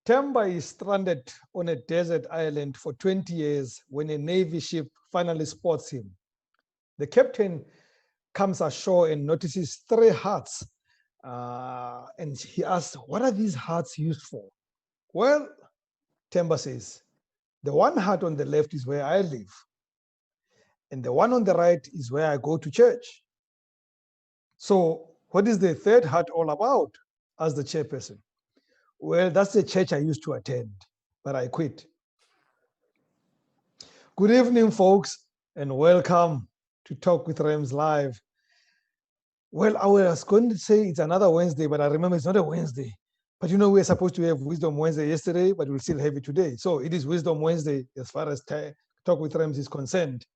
Themba is stranded on a desert island for 20 years when a Navy ship finally spots him. The captain comes ashore and notices 3 hearts. And he asks, what are these hearts used for? Well, Themba says, the one heart on the left is where I live. And the one on the right is where I go to church. So what is the 3rd heart all about? Asked the chairperson. Well, that's the church I used to attend, but I quit. Good evening, folks, and welcome to Talk with Rams Live. Well, I was going to say it's another Wednesday, but I remember it's not a Wednesday. But you know, we were supposed to have Wisdom Wednesday yesterday, but we'll still have it today. So it is Wisdom Wednesday as far as Talk with Rams is concerned.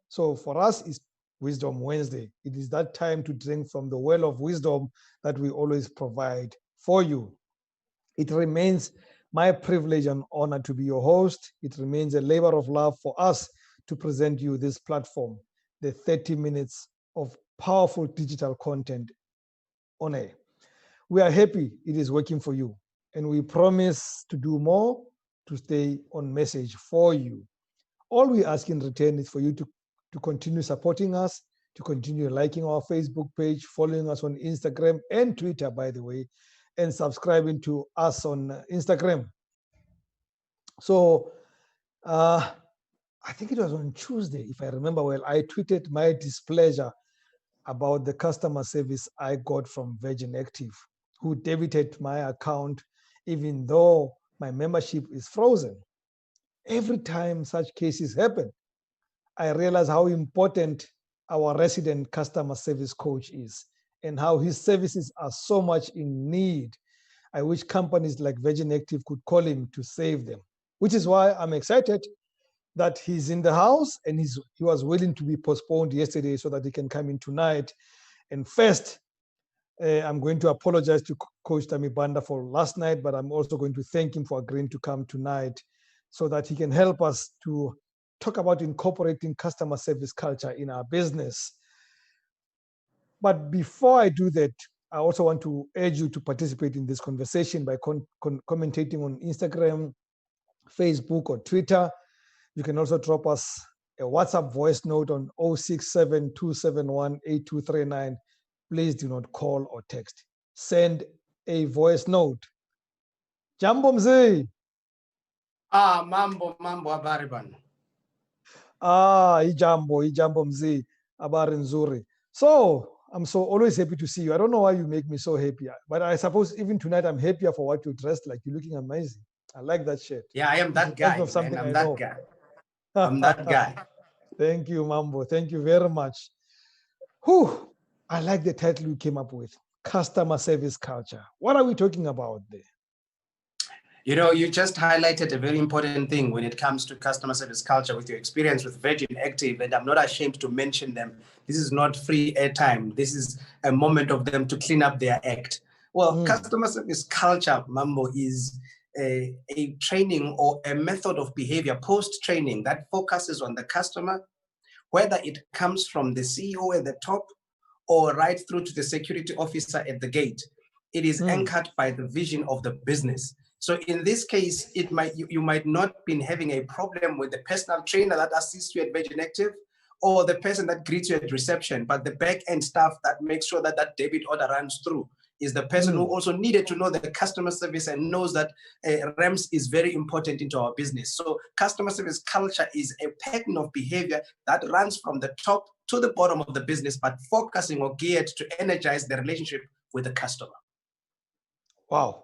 So for us, it's Wisdom Wednesday. It is that time to drink from the well of wisdom that we always provide for you. It remains my privilege and honor to be your host. It remains a labor of love for us to present you this platform, the 30 minutes of powerful digital content on air. We are happy it is working for you, and we promise to do more to stay on message for you. All we ask in return is for you to continue supporting us, to continue liking our Facebook page, following us on Instagram and Twitter, by the way, and subscribing to us on Instagram. So I think it was on Tuesday, if I remember well, I tweeted my displeasure about the customer service I got from Virgin Active, who debited my account even though my membership is frozen. Every time such cases happen, I realize how important our resident customer service coach is and how his services are so much in need. I wish companies like Virgin Active could call him to save them, which is why I'm excited that he's in the house and he was willing to be postponed yesterday so that he can come in tonight. And first, I'm going to apologize to Coach Thami Banda for last night, but I'm also going to thank him for agreeing to come tonight so that he can help us to talk about incorporating customer service culture in our business. But before I do that, I also want to urge you to participate in this conversation by commentating on Instagram, Facebook, or Twitter. You can also drop us a WhatsApp voice note on 067-271-8239. Please do not call or text. Send a voice note. Jambo mzee. Mambo habari bana. Ijambo mzee, habari nzuri. So I'm so always happy to see you. I don't know why you make me so happy, but I suppose even tonight I'm happier for what you dressed like. You're looking amazing. I like that shirt. Yeah, I am that guy. Of something I'm I that know. guy. I'm that guy. Thank you, Mambo. Thank you very much. Whew. I like the title you came up with, Customer Service Culture. What are we talking about there? You know, you just highlighted a very important thing when it comes to customer service culture with your experience with Virgin Active, and I'm not ashamed to mention them. This is not free airtime. This is a moment of them to clean up their act. Well, customer service culture, Mambo, is a training or a method of behavior post-training that focuses on the customer, whether it comes from the CEO at the top or right through to the security officer at the gate. It is anchored by the vision of the business. So in this case, you might not be having a problem with the personal trainer that assists you at Virgin Active or the person that greets you at reception, but the back-end staff that makes sure that that debit order runs through is the person who also needed to know the customer service and knows that REMS is very important into our business. So customer service culture is a pattern of behavior that runs from the top to the bottom of the business, but focusing or geared to energize the relationship with the customer. Wow.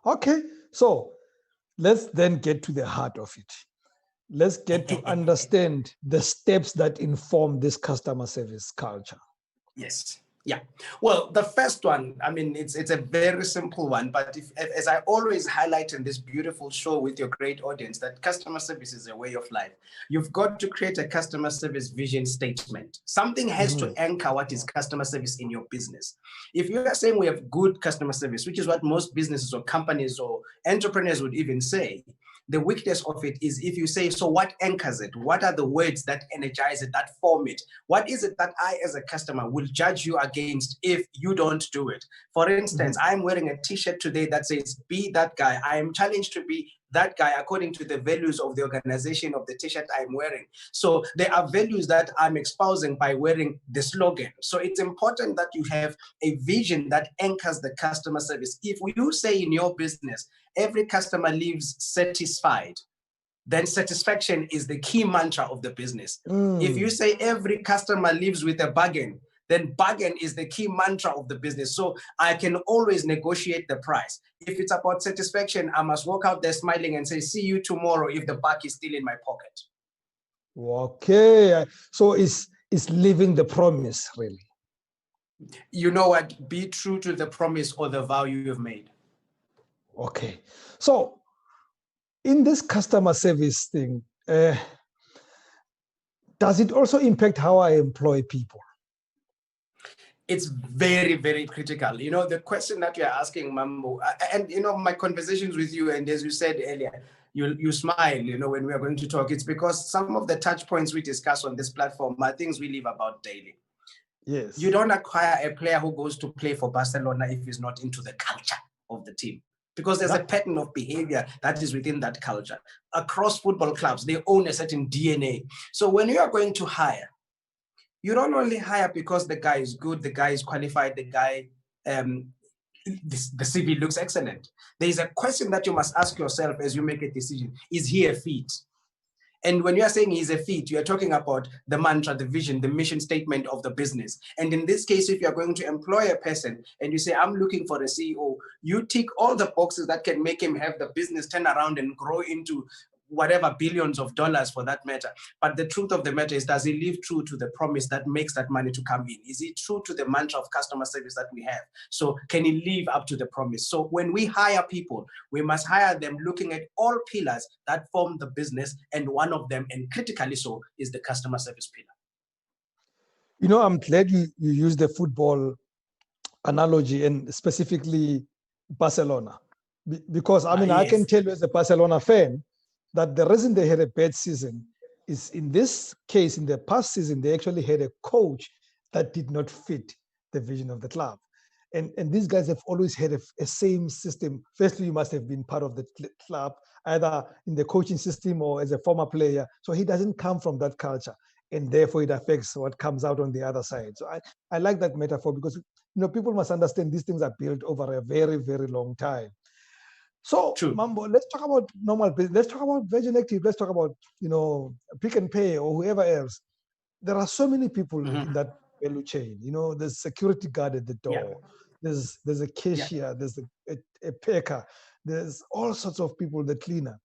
Okay, so let's then get to the heart of it. Let's get to understand the steps that inform this customer service culture. Yes. Yeah. Well, the first one, I mean, it's a very simple one, but as I always highlight in this beautiful show with your great audience, that customer service is a way of life. You've got to create a customer service vision statement. Something has to anchor what is customer service in your business. If you are saying we have good customer service, which is what most businesses or companies or entrepreneurs would even say, The weakness of it is if you say, so what anchors it? What are the words that energize it, that form it? What is it that I, as a customer, will judge you against if you don't do it? For instance, I'm wearing a t-shirt today that says, be that guy. I am challenged to be that guy according to the values of the organization of the t-shirt I'm wearing. So there are values that I'm espousing by wearing the slogan. So it's important that you have a vision that anchors the customer service. If you say in your business, every customer leaves satisfied, then satisfaction is the key mantra of the business. If you say every customer leaves with a bargain, then bargain is the key mantra of the business. So I can always negotiate the price. If it's about satisfaction, I must walk out there smiling and say, see you tomorrow if the buck is still in my pocket. Okay. So it's living the promise, really. You know what? Be true to the promise or the vow you've made. Okay. So in this customer service thing, does it also impact how I employ people? It's very, very critical. You know, the question that you're asking, Mambo, and, you know, my conversations with you, and as you said earlier, you smile, you know, when we are going to talk. It's because some of the touch points we discuss on this platform are things we live about daily. Yes. You don't acquire a player who goes to play for Barcelona if he's not into the culture of the team, because there's a pattern of behavior that is within that culture. Across football clubs, they own a certain DNA. So when you are going to hire, you don't only hire because the guy is good, the guy is qualified, the guy, the CV looks excellent. There is a question that you must ask yourself as you make a decision. Is he a fit? And when you are saying he's a fit, you are talking about the mantra, the vision, the mission statement of the business. And in this case, if you are going to employ a person and you say, I'm looking for a CEO, you tick all the boxes that can make him have the business turn around and grow into whatever billions of dollars for that matter. But the truth of the matter is, does he live true to the promise that makes that money to come in? Is he true to the mantra of customer service that we have? So can he live up to the promise? So when we hire people, we must hire them looking at all pillars that form the business, and one of them, and critically so, is the customer service pillar. You know, I'm glad you used the football analogy, and specifically Barcelona, because I mean, yes. I can tell you as a Barcelona fan that the reason they had a bad season is, in this case, in the past season, they actually had a coach that did not fit the vision of the club. And these guys have always had a same system. Firstly, you must have been part of the club, either in the coaching system or as a former player. So he doesn't come from that culture, and therefore it affects what comes out on the other side. So I like that metaphor, because, you know, people must understand these things are built over a very, very long time. So, true. Mambo, let's talk about normal business. Let's talk about Virgin Active. Let's talk about, you know, Pick and Pay or whoever else. There are so many people in that value chain. You know, there's security guard at the door. Yeah. There's a cashier. Yeah. There's a packer. There's all sorts of people, the cleaner.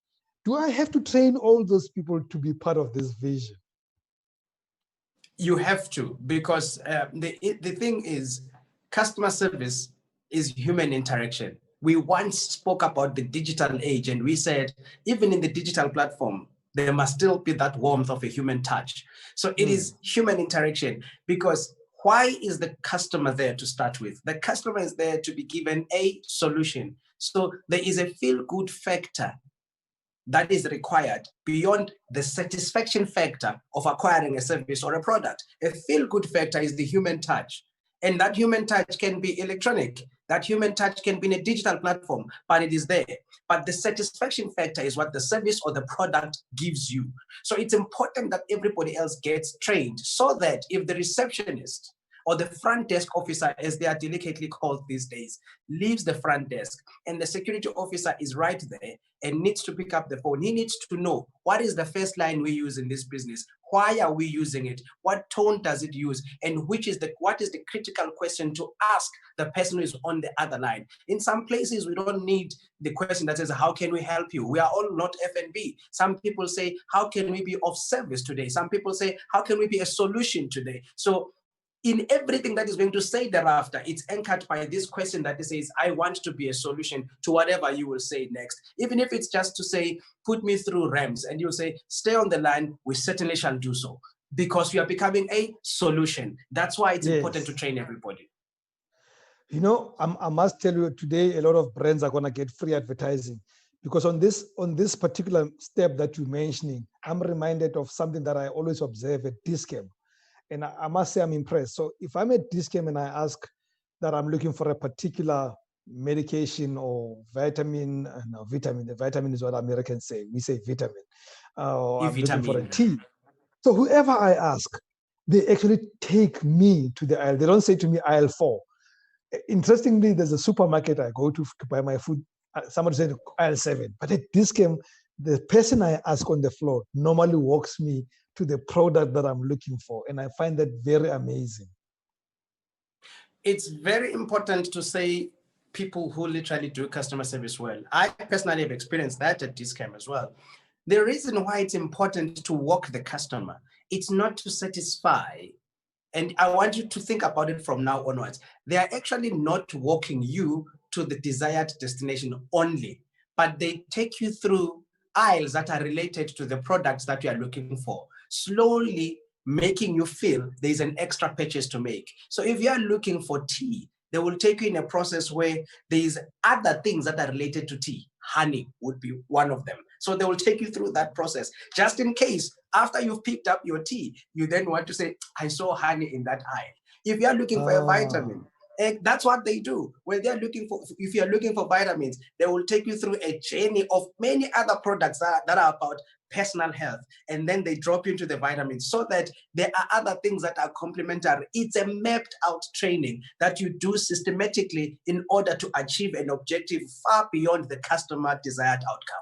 Do I have to train all those people to be part of this vision? You have to, because the thing is, customer service is human interaction. We once spoke about the digital age, and we said, even in the digital platform, there must still be that warmth of a human touch. So it is human interaction, because why is the customer there to start with? The customer is there to be given a solution. So there is a feel-good factor that is required beyond the satisfaction factor of acquiring a service or a product. A feel-good factor is the human touch. And that human touch can be electronic. That human touch can be in a digital platform, but it is there. But the satisfaction factor is what the service or the product gives you. So it's important that everybody else gets trained, so that if the receptionist or the front desk officer, as they are delicately called these days, leaves the front desk and the security officer is right there and needs to pick up the phone, he needs to know, what is the first line we use in this business? Why are we using it? What tone does it use? And what is the critical question to ask the person who is on the other line? In some places, we don't need the question that says, how can we help you? We are all not F&B. Some people say, how can we be of service today? Some people say, how can we be a solution today? So in everything that is going to say thereafter, it's anchored by this question that says, I want to be a solution to whatever you will say next. Even if it's just to say, put me through REMS, and you'll say, stay on the line, we certainly shall do so, because you are becoming a solution. That's why it's important to train everybody. You know, I must tell you, today, a lot of brands are going to get free advertising, Because on this particular step that you're mentioning, I'm reminded of something that I always observe at Discam. And I must say I'm impressed. So if I'm at Discam and I ask that I'm looking for a particular medication or vitamin, no, vitamin, the vitamin is what Americans say. We say vitamin. Or I'm looking for a vitamin. tea. So whoever I ask, they actually take me to the aisle. They don't say to me aisle 4. Interestingly, there's a supermarket I go to buy my food. Somebody said aisle 7. But at Discam, the person I ask on the floor normally walks me to the product that I'm looking for. And I find that very amazing. It's very important to say people who literally do customer service well. I personally have experienced that at Discam as well. The reason why it's important to walk the customer, it's not to satisfy. And I want you to think about it from now onwards. They are actually not walking you to the desired destination only, but they take you through aisles that are related to the products that you are looking for, slowly making you feel there's an extra purchase to make. So if you are looking for tea, they will take you in a process where there's other things that are related to tea. Honey would be one of them. So they will take you through that process, just in case after you've picked up your tea, you then want to say, I saw honey in that aisle. If you're looking for a vitamin, that's what they do. When they're looking for, if you're looking for vitamins, they will take you through a journey of many other products that are about personal health. And then they drop you into the vitamins so that there are other things that are complementary. It's a mapped out training that you do systematically in order to achieve an objective far beyond the customer desired outcome.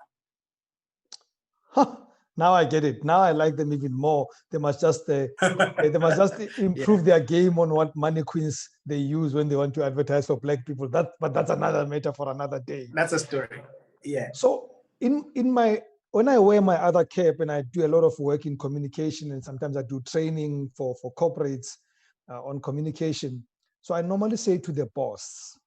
Now I get it. Now I like them even more. They must just improve their game on what mannequins they use when they want to advertise for Black people. But that's another matter for another day. That's a story. Yeah. So when I wear my other cap and I do a lot of work in communication, and sometimes I do training for corporates on communication. So I normally say to the boss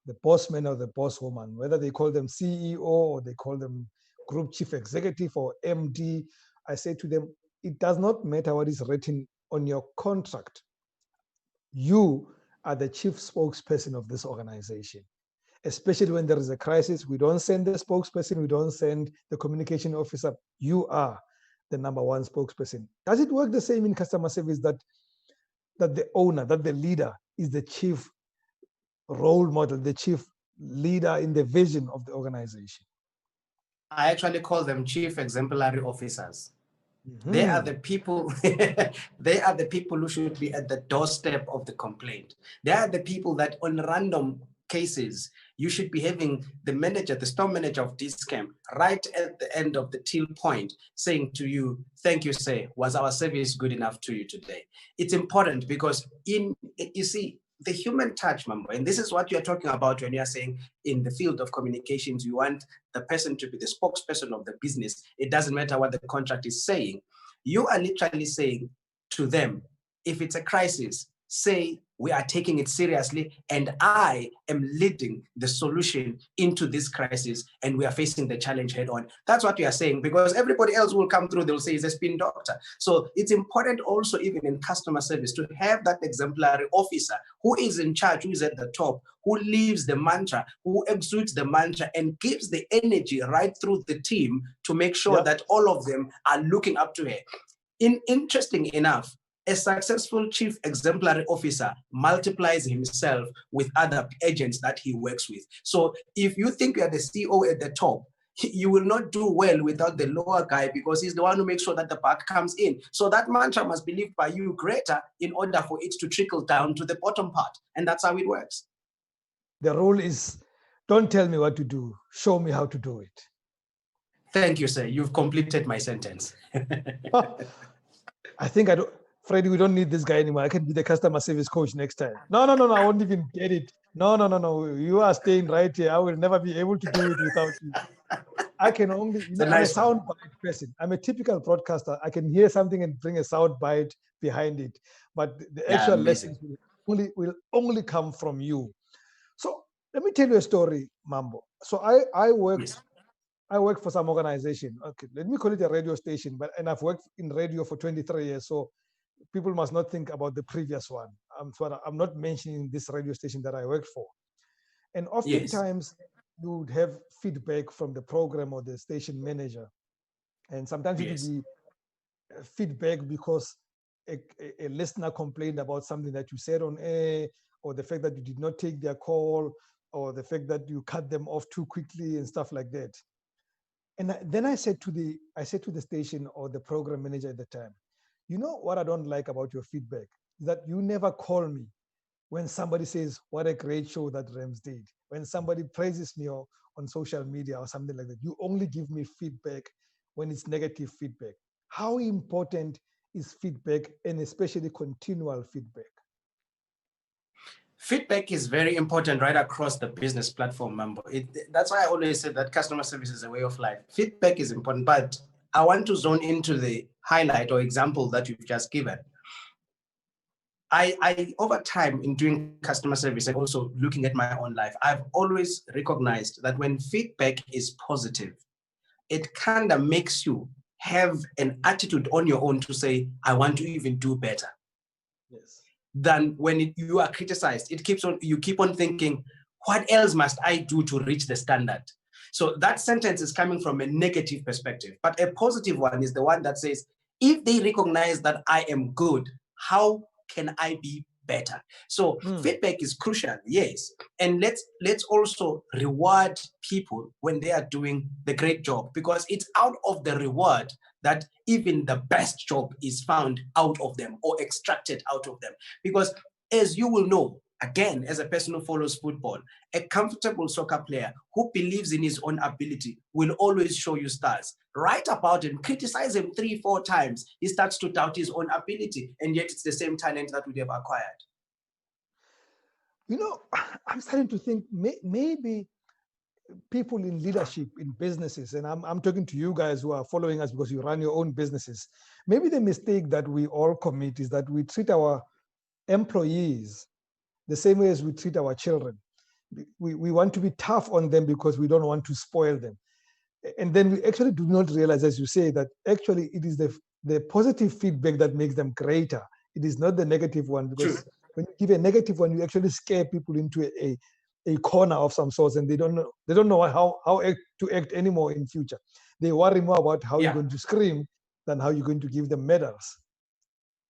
man or the boss woman, whether they call them CEO or they call them group chief executive or MD, I say to them, it does not matter what is written on your contract. You are the chief spokesperson of this organization. Especially when there is a crisis, we don't send the spokesperson, we don't send the communication officer. You are the number one spokesperson. Does it work the same in customer service that the owner, that the leader is the chief role model, the chief leader in the vision of the organization? I actually call them chief exemplary officers. They are the people. They are the people who should be at the doorstep of the complaint. They are the people that, on random cases, you should be having the manager, the store manager of Discam, right at the end of the till point, saying to you, "Thank you, sir. Was our service good enough to you today?" It's important because you see, the human touch, Mambo, and this is what you're talking about when you're saying in the field of communications, you want the person to be the spokesperson of the business. It doesn't matter what the contract is saying. You are literally saying to them, if it's a crisis, say we are taking it seriously and I am leading the solution into this crisis and we are facing the challenge head on. That's what we are saying, because everybody else will come through, they'll say he's a spin doctor. So it's important also, even in customer service, to have that exemplary officer who is in charge, who is at the top, who lives the mantra, who exudes the mantra and gives the energy right through the team to make sure that all of them are looking up to her. Interesting enough, a successful chief exemplary officer multiplies himself with other agents that he works with. So if you think you're the CEO at the top, you will not do well without the lower guy, because he's the one who makes sure that the buck comes in. So that mantra must be lived by you greater in order for it to trickle down to the bottom part. And that's how it works. The rule is, don't tell me what to do, show me how to do it. Thank you, sir. You've completed my sentence. I think Freddie, we don't need this guy anymore. I can be the customer service coach next time. No, I won't even get it. No. You are staying right here. I will never be able to do it without you. I can only, I'm a soundbite person. I'm a typical broadcaster. I can hear something and bring a soundbite behind it. But the actual lessons will only come from you. So let me tell you a story, Mambo. So I work for some organization. Okay, let me call it a radio station, and I've worked in radio for 23 years. So people must not think about the previous one. I'm not mentioning this radio station that I worked for. And oftentimes you would have feedback from the program or the station manager. And sometimes it would Yes. be feedback because a listener complained about something that you said on air, or the fact that you did not take their call, or the fact that you cut them off too quickly and stuff like that. And then I said to the station or the program manager at the time, you know what I don't like about your feedback is that you never call me when somebody says what a great show that Rams did, when somebody praises me on social media or something like that. You only give me feedback when it's negative feedback. How important is feedback, and especially continual feedback? Feedback is very important right across the business platform, Mambo. That's why I always say that customer service is a way of life. Feedback is important, but I want to zone into the highlight or example that you've just given. I over time in doing customer service and also looking at my own life, I've always recognized that when feedback is positive, it kind of makes you have an attitude on your own to say, I want to even do better. Yes. Than when you are criticized. You keep on thinking, what else must I do to reach the standard? So that sentence is coming from a negative perspective, but a positive one is the one that says, if they recognize that I am good, how can I be better? So feedback is crucial, yes. And let's also reward people when they are doing the great job, because it's out of the reward that even the best job is found out of them or extracted out of them. Because as you will know, again, as a person who follows football, a comfortable soccer player who believes in his own ability will always show you stars. Write about him, criticize him 3-4 times, he starts to doubt his own ability, and yet it's the same talent that we have acquired. You know, I'm starting to think maybe people in leadership in businesses, and I'm talking to you guys who are following us because you run your own businesses, maybe the mistake that we all commit is that we treat our employees the same way as we treat our children. We want to be tough on them because we don't want to spoil them. And then we actually do not realize, as you say, that actually it is the positive feedback that makes them greater. It is not the negative one, because True. when you give a negative one, you actually scare people into a corner of some sorts, and they don't know how to act anymore in future. They worry more about how you're going to scream than how you're going to give them medals.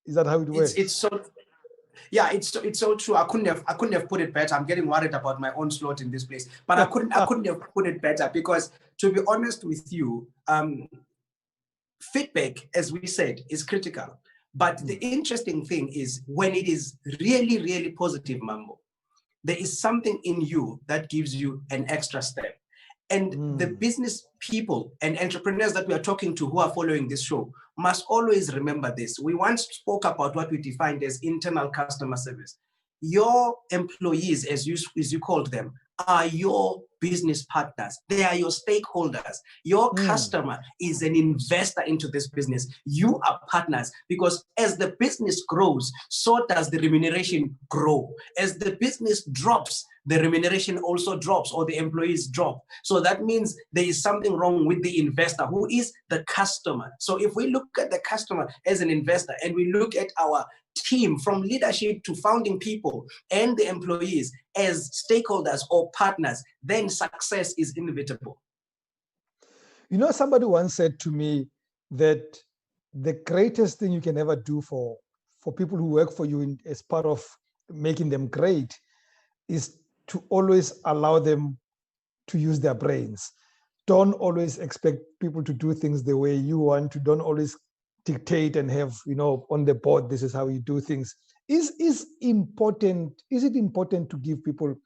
Is that how it It's works? so Yeah, it's so true. I couldn't have put it better. I'm getting worried about my own slot in this place, but I couldn't have put it better, because to be honest with you, feedback, as we said, is critical. But the interesting thing is when it is really, really positive, Mambo, there is something in you that gives you an extra step. And the business people and entrepreneurs that we are talking to who are following this show must always remember this. We once spoke about what we defined as internal customer service. Your employees, as you called them, are your business partners. They are your stakeholders. Your customer is an investor into this business. You are partners, because as the business grows, so does the remuneration grow. As the business drops, the remuneration also drops, or the employees drop. So that means there is something wrong with the investor, who is the customer. So if we look at the customer as an investor, and we look at our team from leadership to founding people and the employees as stakeholders or partners, then success is inevitable. You know, somebody once said to me that the greatest thing you can ever do for people who work for you as part of making them great is to always allow them to use their brains. Don't always expect people to do things the way you want to. Don't always dictate and have, on the board, this is how you do things. Is it important to give people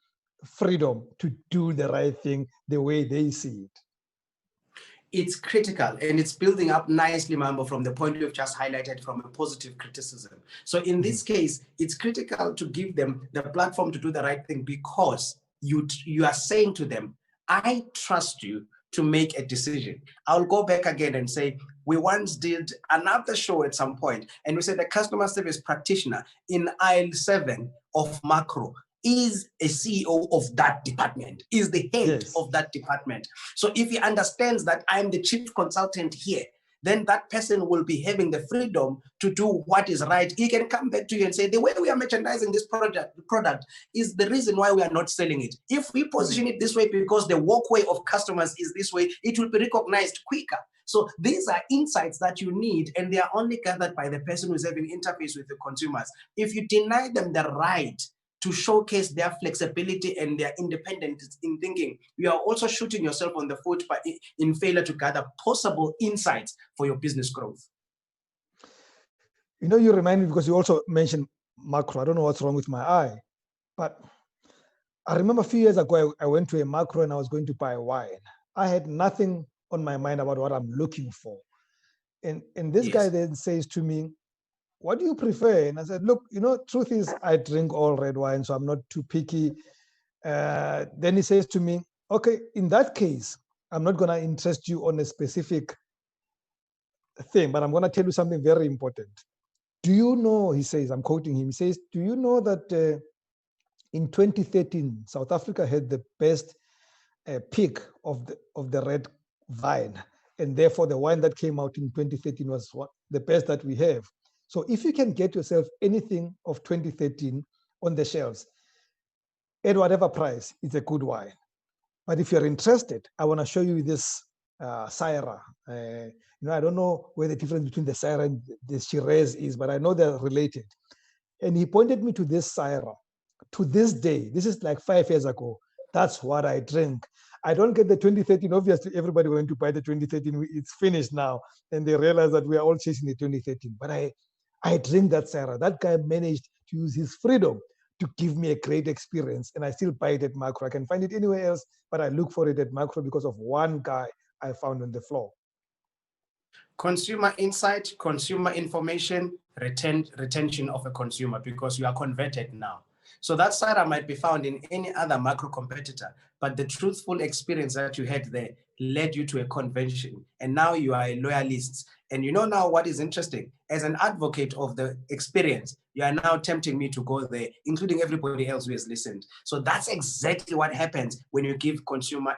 freedom to do the right thing the way they see it? It's critical, and it's building up nicely, Mambo, from the point you've just highlighted from a positive criticism. So in this case, it's critical to give them the platform to do the right thing, because you are saying to them, I trust you to make a decision. I'll go back again and say, we once did another show at some point, and we said the customer service practitioner in aisle 7 of Macro is a CEO of that department, is the head Yes. of that department. So if he understands that I'm the chief consultant here, then that person will be having the freedom to do what is right. He can come back to you and say, the way we are merchandising this product is the reason why we are not selling it. If we position it this way because the walkway of customers is this way, it will be recognized quicker. So these are insights that you need, and they are only gathered by the person who's having interface with the consumers. If you deny them the right to showcase their flexibility and their independence in thinking, you are also shooting yourself on the foot in failure to gather possible insights for your business growth. You know, you remind me, because you also mentioned macro. I don't know what's wrong with my eye, but I remember a few years ago, I went to a macro and I was going to buy wine. I had nothing on my mind about what I'm looking for. And this guy then says to me, what do you prefer? And I said, look, you know, truth is I drink all red wine, so I'm not too picky. Then he says to me, okay, in that case, I'm not going to interest you on a specific thing, but I'm going to tell you something very important. Do you know, he says, I'm quoting him, he says, do you know that in 2013, South Africa had the best peak of the red vine, and therefore the wine that came out in 2013 was the best that we have. So if you can get yourself anything of 2013 on the shelves at whatever price, it's a good wine. But if you're interested, I want to show you this Syrah. You know, I don't know where the difference between the Syrah and the Shiraz is, but I know they're related. And he pointed me to this Syrah. To this day, this is like 5 years ago, that's what I drink. I don't get the 2013. Obviously, everybody went to buy the 2013. It's finished now. And they realize that we are all chasing the 2013. But I drink that Syrah. That guy managed to use his freedom to give me a great experience. And I still buy it at Macro. I can find it anywhere else, but I look for it at Macro because of one guy I found on the floor. Consumer insight, consumer information, retention of a consumer, because you are converted now. So that Syrah might be found in any other macro competitor, but the truthful experience that you had there led you to a convention, and now you are a loyalist. And you know now what is interesting? As an advocate of the experience, you are now tempting me to go there, including everybody else who has listened. So that's exactly what happens when you give consumer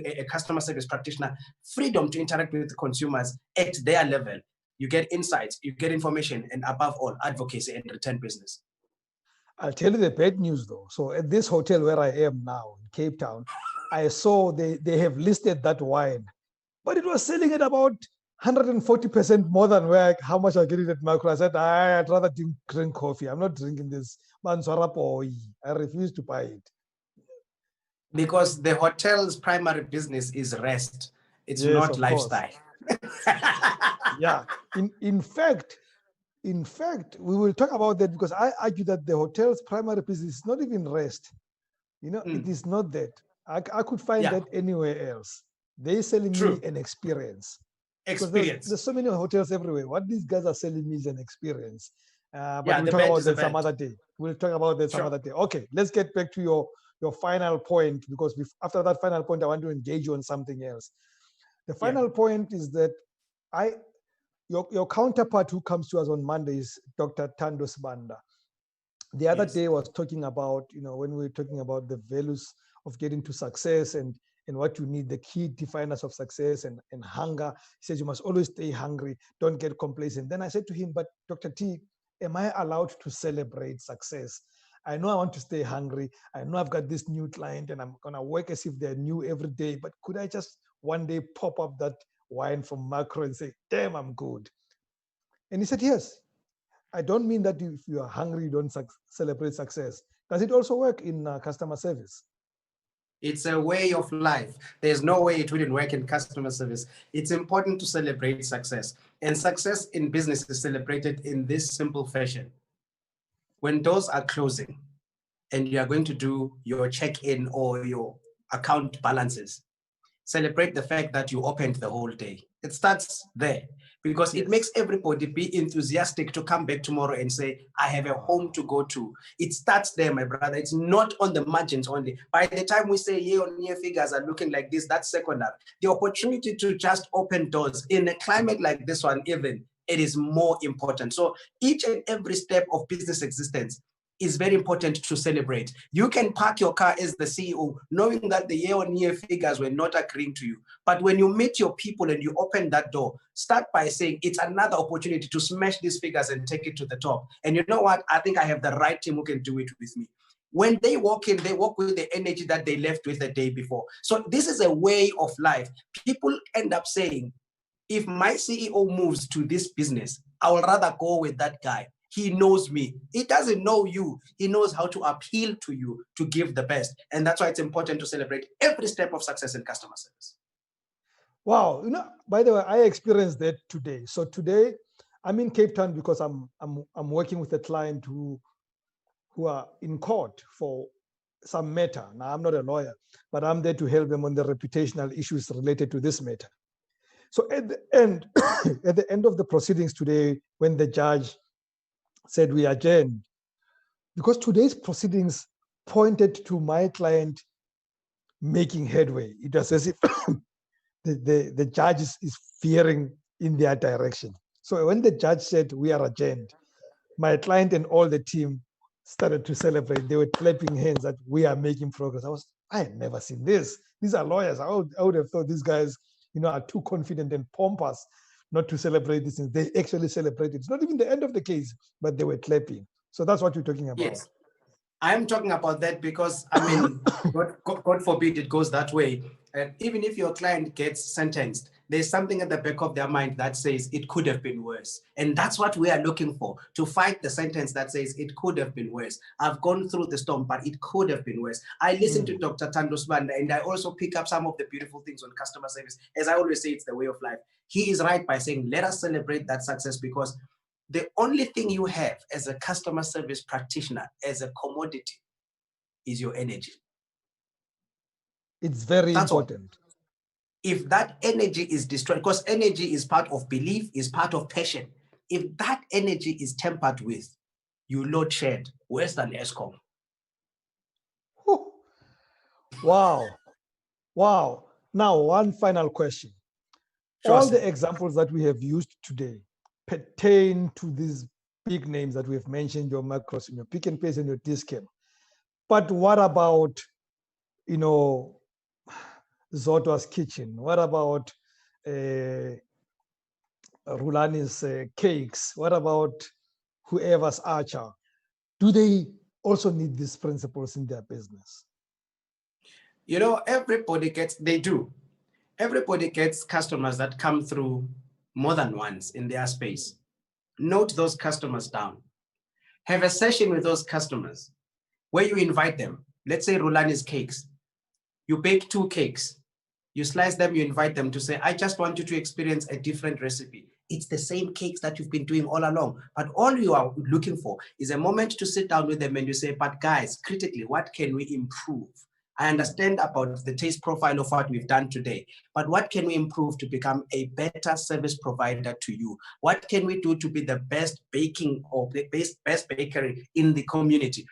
a customer service practitioner freedom to interact with the consumers at their level. You get insights, you get information, and above all, advocacy and return business. I'll tell you the bad news though. So at this hotel where I am now in Cape Town, I saw they have listed that wine, but it was selling at about 140% more than how much I get it at Macro. I said, I'd rather drink coffee. I'm not drinking this Manswara. I refuse to buy it. Because the hotel's primary business is rest. It's not lifestyle. Yeah. In fact, we will talk about that, because I argue that the hotel's primary business is not even rest. You know, it is not that. I could find that anywhere else. They're selling me an experience. There's so many hotels everywhere. What these guys are selling me is an experience. But we'll talk about that some other day. We'll talk about that some other day. Okay, let's get back to your final point, because after that final point, I want to engage you on something else. The final point is that your counterpart who comes to us on Monday is Dr. Tandos Banda. The other day was talking about, you know, when we were talking about the values of getting to success and what you need, the key definers of success and hunger. He says you must always stay hungry, don't get complacent. Then I said to him, but Dr. T, am I allowed to celebrate success? I know I want to stay hungry. I know I've got this new client and I'm going to work as if they're new every day, but could I just one day pop up that wine from Macro and say, damn, I'm good? And he said, yes. I don't mean that if you are hungry, you don't celebrate success. Does it also work in customer service? It's a way of life. There's no way it wouldn't work in customer service. It's important to celebrate success. And success in business is celebrated in this simple fashion. When doors are closing and you are going to do your check-in or your account balances, celebrate the fact that you opened the whole day. It starts there, because it makes everybody be enthusiastic to come back tomorrow and say, I have a home to go to. It starts there, my brother. It's not on the margins only. By the time we say year-on-year figures are looking like this, that's secondary. The opportunity to just open doors in a climate like this one, even, it is more important. So each and every step of business existence is very important to celebrate. You can park your car as the CEO, knowing that the year-on-year figures were not agreeing to you. But when you meet your people and you open that door, start by saying, it's another opportunity to smash these figures and take it to the top. And you know what? I think I have the right team who can do it with me. When they walk in, they walk with the energy that they left with the day before. So this is a way of life. People end up saying, if my CEO moves to this business, I will rather go with that guy. He knows me. He doesn't know you. He knows how to appeal to you to give the best. And that's why it's important to celebrate every step of success in customer service. Wow. You know, by the way, I experienced that today. So today I'm in Cape Town because I'm working with a client who are in court for some matter. Now, I'm not a lawyer, but I'm there to help them on the reputational issues related to this matter. So at the end, at the end of the proceedings today, when the judge said we adjourned, because today's proceedings pointed to my client making headway, it was as if the judge is veering in their direction. So when the judge said we are adjourned, my client and all the team started to celebrate. They were clapping hands that we are making progress. I had never seen this. These are lawyers. I would have thought these guys, you know, are too confident and pompous not to celebrate these things. They actually celebrated. It's not even the end of the case, but they were clapping. So that's what you're talking about. Yes, I'm talking about that because, I mean, God forbid it goes that way. And even if your client gets sentenced, there's something at the back of their mind that says it could have been worse. And that's what we are looking for, to fight the sentence that says it could have been worse. I've gone through the storm, but it could have been worse. I listen to Dr. Tando's Banda, and I also pick up some of the beautiful things on customer service. As I always say, it's the way of life. He is right by saying, let us celebrate that success, because the only thing you have as a customer service practitioner, as a commodity, is your energy. It's very important. If that energy is destroyed, because energy is part of belief, is part of passion. If that energy is tampered with, you load shed worse than ESCOM. Wow. Wow. Now, one final question. Sure, all sir. the examples that we have used today pertain to these big names that we have mentioned, your Macros, your Pick and Paste and your Discam. But what about, you know, Zoto's Kitchen? What about Rulani's Cakes? What about whoever's Archer? Do they also need these principles in their business? You know, everybody gets, they do. Everybody gets customers that come through more than once in their space. Note those customers down. Have a session with those customers where you invite them. Let's say Rulani's Cakes. You bake 2 cakes. You slice them, you invite them to say, I just want you to experience a different recipe. It's the same cakes that you've been doing all along. But all you are looking for is a moment to sit down with them and you say, but guys, critically, what can we improve? I understand about the taste profile of what we've done today, but what can we improve to become a better service provider to you? What can we do to be the best baking or the best bakery in the community?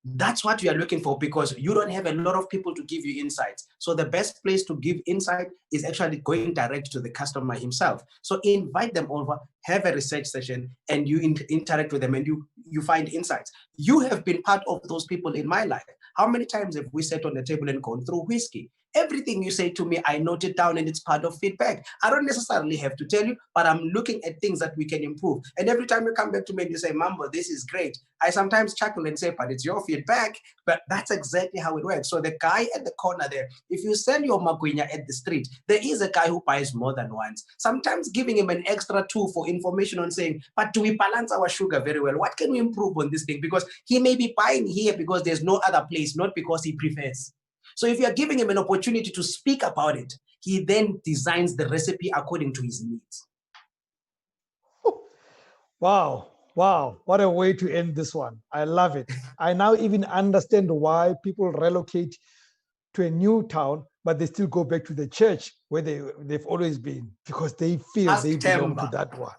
That's what we are looking for, because you don't have a lot of people to give you insights. So the best place to give insight is actually going direct to the customer himself. So invite them over, have a research session, and you interact with them and you find insights. You have been part of those people in my life. How many times have we sat on the table and gone through whiskey? Everything you say to me, I note it down and it's part of feedback. I don't necessarily have to tell you, but I'm looking at things that we can improve. And every time you come back to me and you say, Mambo, this is great, I sometimes chuckle and say, but it's your feedback. But that's exactly how it works. So the guy at the corner there, if you sell your magwinya at the street, there is a guy who buys more than once. Sometimes giving him an extra tool for information on saying, but do we balance our sugar very well? What can we improve on this thing? Because he may be buying here because there's no other place, not because he prefers. So if you're giving him an opportunity to speak about it, he then designs the recipe according to his needs. Wow. Wow. What a way to end this one. I love it. I now even understand why people relocate to a new town, but they still go back to the church where they've always been, because they feel they belong to that one.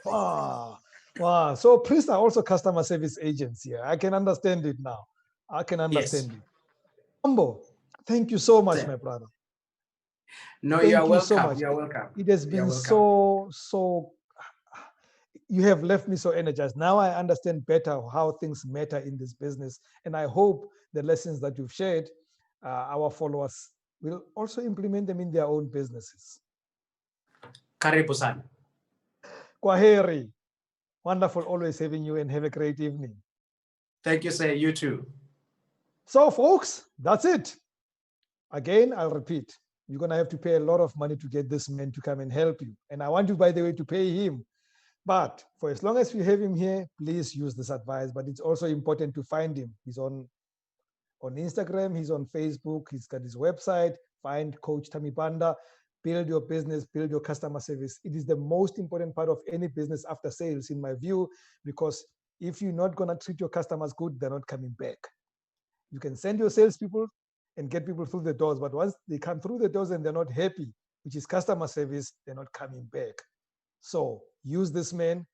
Wow. Wow. So priests are also customer service agents here. I can understand it now. I can understand it. Mambo, thank you so much, my brother. No, you're welcome. You're welcome. It has been so you have left me so energized. Now I understand better how things matter in this business. And I hope the lessons that you've shared, our followers will also implement them in their own businesses. Karibu sana. Kwaheri. Wonderful always having you, and have a great evening. Thank you, sir. You too. So, folks, that's it. Again, I'll repeat, you're going to have to pay a lot of money to get this man to come and help you. And I want you, by the way, to pay him. But for as long as you have him here, please use this advice. But it's also important to find him. He's on Instagram, he's on Facebook, he's got his website. Find Coach Thami Banda. Build your business, build your customer service. It is the most important part of any business after sales, in my view, because if you're not going to treat your customers good, they're not coming back. You can send your salespeople and get people through the doors, but once they come through the doors and they're not happy, which is customer service, they're not coming back. So use this man.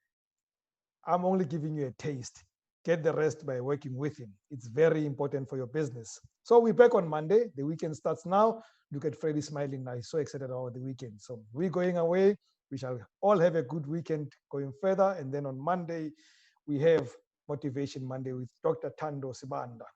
I'm only giving you a taste. Get the rest by working with him. It's very important for your business. So we're back on Monday. The weekend starts now. Look at Freddie smiling now. He's so excited about the weekend. So we're going away. We shall all have a good weekend going further. And then on Monday, we have Motivation Monday with Dr. Thando Sibanda.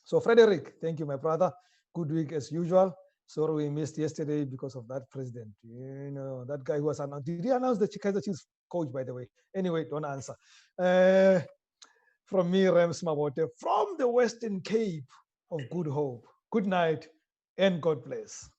So Frederick, thank you, my brother. Good week as usual. Sorry we missed yesterday because of that president. You know, that guy who was announced. Did he announce the Kaizer Chiefs coach, by the way? Anyway, don't answer. From me, Rams Mabote, from the Western Cape of Good Hope. Good night and God bless.